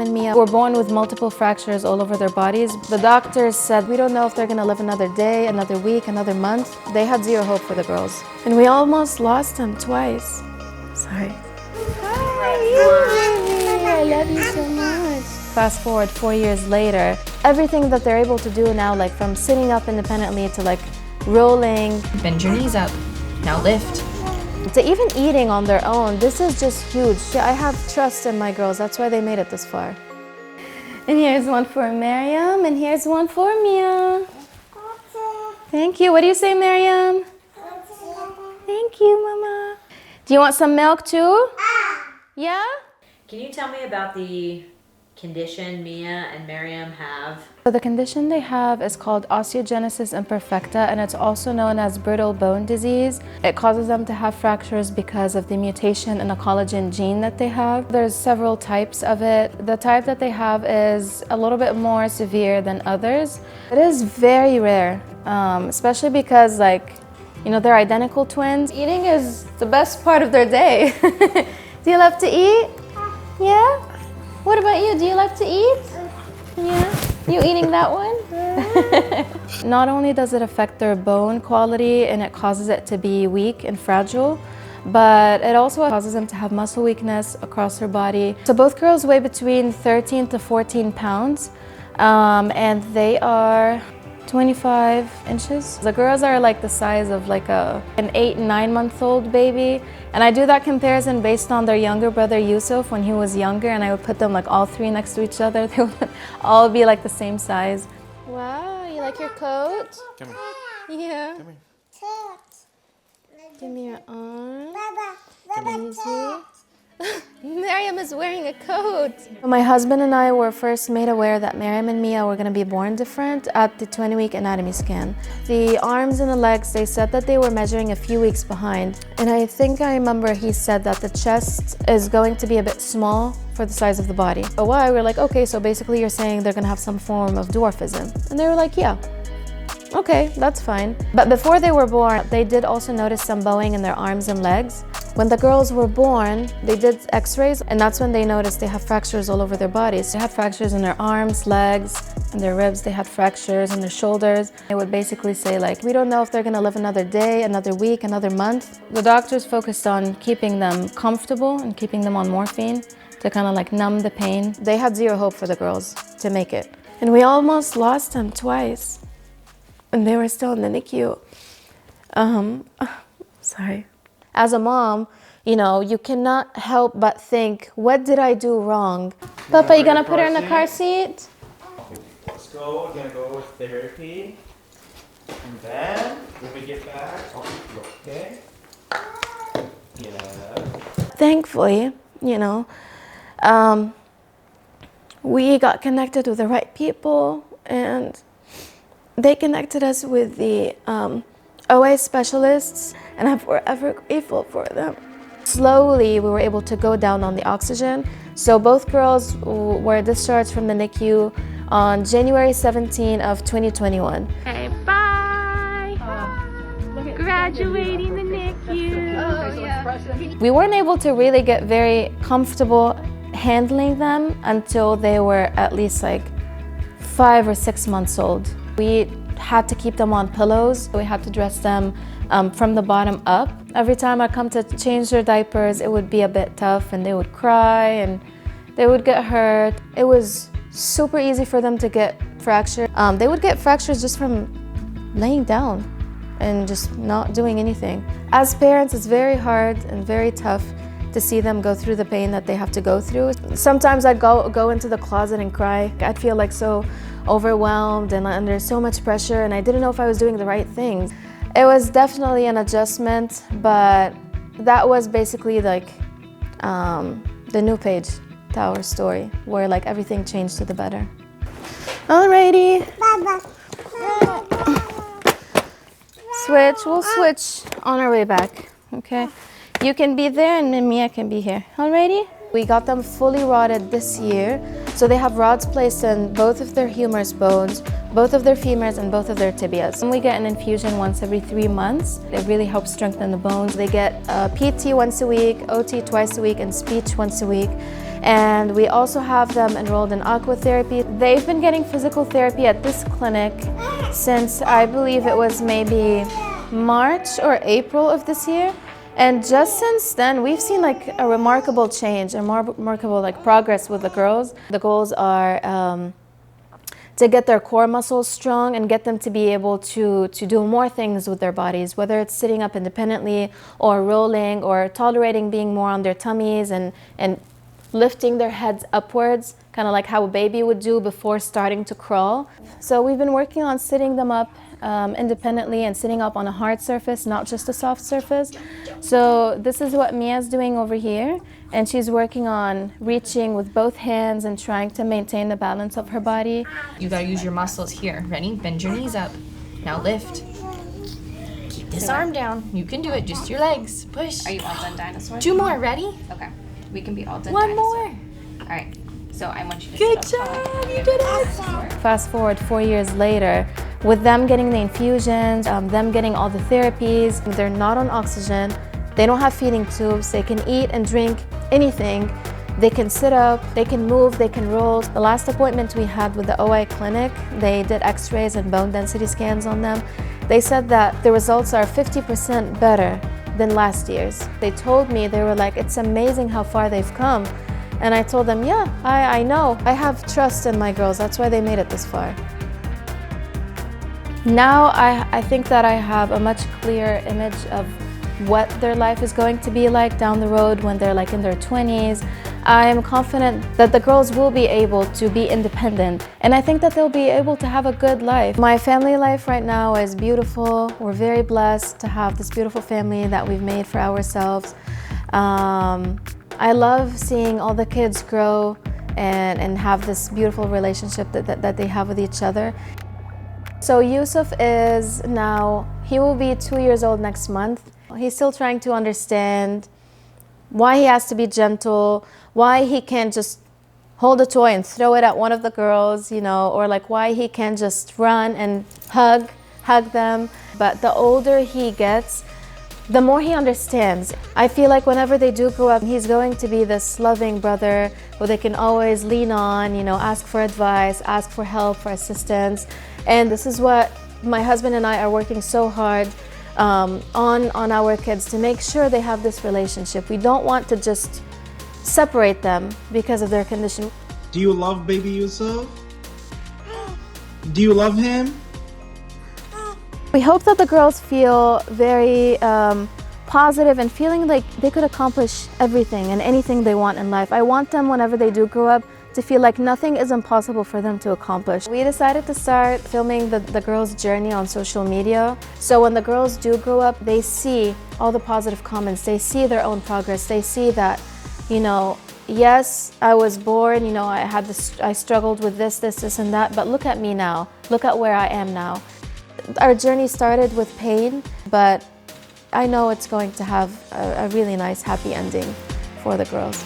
and Mia were born with multiple fractures all over their bodies. The doctors said, we don't know if they're gonna live another day, another week, another month. They had zero hope for the girls. And we almost lost them twice. Sorry. Hi, I love you so much. Fast forward 4 years later, everything that they're able to do now, like from sitting up independently to like rolling. Bend your knees up, now lift. To even eating on their own, this is just huge. I have trust in my girls, that's why they made it this far. And here's one for Maryam, and here's one for Mia. Thank you. What do you say, Maryam? Thank you, Mama. Do you want some milk too? Yeah? Can you tell me about the condition Mia and Maryam have? So the condition they have is called Osteogenesis Imperfecta, and it's also known as brittle bone disease. It causes them to have fractures because of the mutation in a collagen gene that they have. There's several types of it. The type that they have is a little bit more severe than others. It is very rare, especially because they're identical twins. Eating is the best part of their day. Do you love to eat? Yeah? What about you? Do you like to eat? Yeah? You eating that one? Not only does it affect their bone quality and it causes it to be weak and fragile, but it also causes them to have muscle weakness across their body. So both girls weigh between 13 to 14 pounds, and they are 25 inches. The girls are like the size of like an 8-9-month-old baby. And I do that comparison based on their younger brother Yusuf when he was younger, and I would put them like all three next to each other. They would all be like the same size. Wow, you like your coat? Come here. Yeah. Come here. Give me your arm. Easy. Maryam is wearing a coat. My husband and I were first made aware that Maryam and Mia were going to be born different at the 20-week anatomy scan. The arms and the legs, they said that they were measuring a few weeks behind. And I think I remember he said that the chest is going to be a bit small for the size of the body. So why? We're like, okay, so basically you're saying they're going to have some form of dwarfism. And they were like, yeah. Okay, that's fine. But before they were born, they did also notice some bowing in their arms and legs. When the girls were born, they did x-rays, and that's when they noticed they have fractures all over their bodies. They had fractures in their arms, legs, and their ribs. They had fractures in their shoulders. They would basically say like, we don't know if they're gonna live another day, another week, another month. The doctors focused on keeping them comfortable and keeping them on morphine to kind of like numb the pain. They had zero hope for the girls to make it. And we almost lost them twice. And they were still in the NICU. Sorry. As a mom, you cannot help but think, what did I do wrong? Papa, you gonna put her in the car seat? Let's go. We're gonna go with therapy. And then, when we get back, okay? Yeah. Thankfully, we got connected with the right people, and they connected us with the OA specialists, and I'm forever grateful for them. Slowly, we were able to go down on the oxygen. So both girls were discharged from the NICU on January 17 of 2021. Okay, bye! Graduating the NICU! Oh, yeah. We weren't able to really get very comfortable handling them until they were at least like 5 or 6 months old. We had to keep them on pillows. We had to dress them from the bottom up. Every time I come to change their diapers, it would be a bit tough, and they would cry and they would get hurt. It was super easy for them to get fractured. They would get fractures just from laying down and just not doing anything. As parents, it's very hard and very tough to see them go through the pain that they have to go through. Sometimes I'd go into the closet and cry. I'd feel like so overwhelmed and under so much pressure, and I didn't know if I was doing the right things. It was definitely an adjustment, but that was basically like the new page to our story, where like everything changed to the better. Alrighty. We'll switch on our way back, okay? You can be there and then Mia can be here. Alrighty? We got them fully rodded this year. So they have rods placed in both of their humerus bones, both of their femurs, and both of their tibias. And we get an infusion once every 3 months. It really helps strengthen the bones. They get PT once a week, OT twice a week, and speech once a week. And we also have them enrolled in aqua therapy. They've been getting physical therapy at this clinic since I believe it was maybe March or April of this year. And just since then, we've seen like a remarkable change, a more remarkable like progress with the girls. The goals are to get their core muscles strong and get them to be able to do more things with their bodies, whether it's sitting up independently or rolling or tolerating being more on their tummies and lifting their heads upwards, kind of like how a baby would do before starting to crawl. So we've been working on sitting them up independently and sitting up on a hard surface, not just a soft surface. So this is what Mia's doing over here, and she's working on reaching with both hands and trying to maintain the balance of her body. You gotta use your muscles here. Ready? Bend your knees up. Now lift. Keep this arm down. You can do it. Just your legs. Push. Are you all done, dinosaur? 2 more. Ready? Okay. We can be all done. 1 dinosaur. more. All right. So I want you to Good sit up job. tall. You did it. Fast forward 4 years later, with them getting the infusions, them getting all the therapies, they're not on oxygen, they don't have feeding tubes, they can eat and drink anything, they can sit up, they can move, they can roll. The last appointment we had with the OI clinic, they did x-rays and bone density scans on them. They said that the results are 50% better than last year's. They told me, they were like, it's amazing how far they've come. And I told them, yeah, I know. I have trust in my girls. That's why they made it this far. Now I think that I have a much clearer image of what their life is going to be like down the road when they're like in their 20s. I am confident that the girls will be able to be independent, and I think that they'll be able to have a good life. My family life right now is beautiful. We're very blessed to have this beautiful family that we've made for ourselves. I love seeing all the kids grow and have this beautiful relationship that they have with each other. So Yusuf is now, he will be 2 years old next month. He's still trying to understand why he has to be gentle, why he can't just hold a toy and throw it at one of the girls, you know, or like why he can't just run and hug them. But the older he gets, the more he understands. I feel like whenever they do grow up, he's going to be this loving brother who they can always lean on, you know, ask for advice, ask for help, for assistance. And this is what my husband and I are working so hard on our kids, to make sure they have this relationship. We don't want to just separate them because of their condition. Do you love baby Yusuf? Do you love him? We hope that the girls feel very positive and feeling like they could accomplish everything and anything they want in life. I want them, whenever they do grow up, to feel like nothing is impossible for them to accomplish. We decided to start filming the girls' journey on social media. So when the girls do grow up, they see all the positive comments, they see their own progress, they see that, you know, yes, I was born, you know, I struggled with this and that, but look at me now. Look at where I am now. Our journey started with pain, but I know it's going to have a really nice, happy ending for the girls.